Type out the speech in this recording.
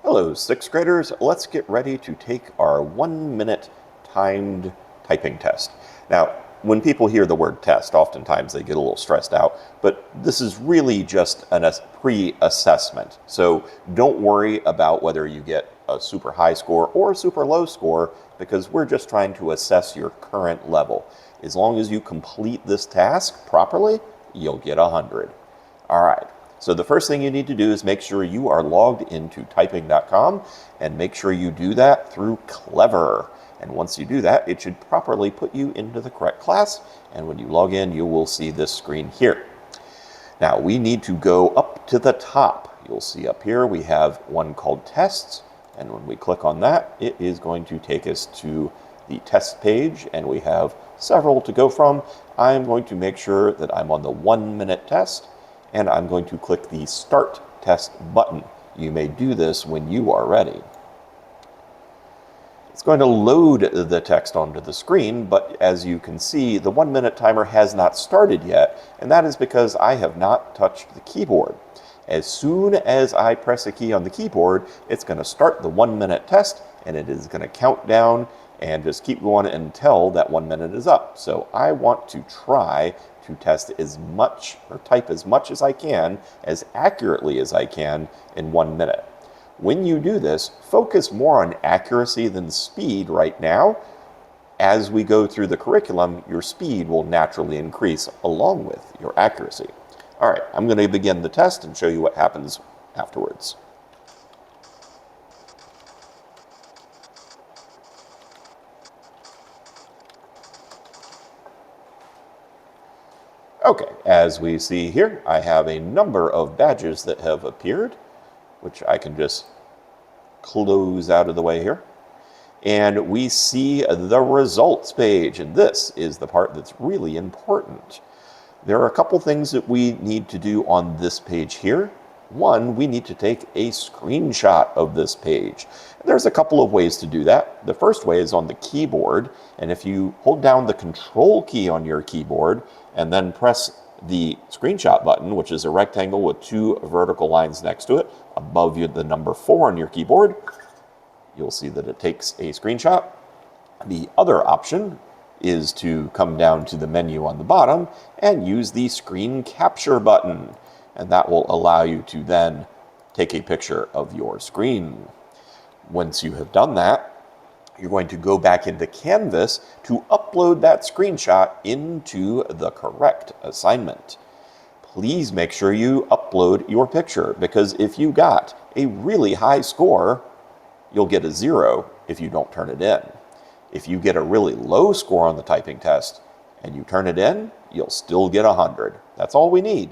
Hello, sixth graders. Let's get ready to take our 1 minute timed typing test. Now, when people hear the word test, oftentimes they get a little stressed out, but this is really just a pre-assessment. So don't worry about whether you get a super high score or a super low score, because we're just trying to assess your current level. As long as you complete this task properly, you'll get 100. All right. So the first thing you need to do is make sure you are logged into typing.com, and make sure you do that through Clever. And once you do that, it should properly put you into the correct class. And when you log in, you will see this screen here. Now we need to go up to the top. You'll see up here we have one called tests. And when we click on that, it is going to take us to the test page, and we have several to go from. I'm going to make sure that I'm on the 1 minute test, and I'm going to click the Start Test button. You may do this when you are ready. It's going to load the text onto the screen, but as you can see, the 1 minute timer has not started yet, and that is because I have not touched the keyboard. As soon as I press a key on the keyboard, it's going to start the 1 minute test, and it is going to count down and just keep going until that 1 minute is up. So I want to try to test as much or type as much as I can, as accurately as I can in 1 minute. When you do this, focus more on accuracy than speed right now. As we go through the curriculum, your speed will naturally increase along with your accuracy. All right, I'm going to begin the test and show you what happens afterwards. Okay, as we see here, I have a number of badges that have appeared, which I can just close out of the way here. And we see the results page, and this is the part that's really important. There are a couple things that we need to do on this page here. One, we need to take a screenshot of this page. There's a couple of ways to do that. The first way is on the keyboard, and if you hold down the Control key on your keyboard and then press the screenshot button, which is a rectangle with two vertical lines next to it, above the number 4 on your keyboard, you'll see that it takes a screenshot. The other option is to come down to the menu on the bottom and use the screen capture button, and that will allow you to then take a picture of your screen. Once you have done that, you're going to go back into Canvas to upload that screenshot into the correct assignment. Please make sure you upload your picture, because if you got a really high score, you'll get a 0 if you don't turn it in. If you get a really low score on the typing test and you turn it in, you'll still get 100. That's all we need.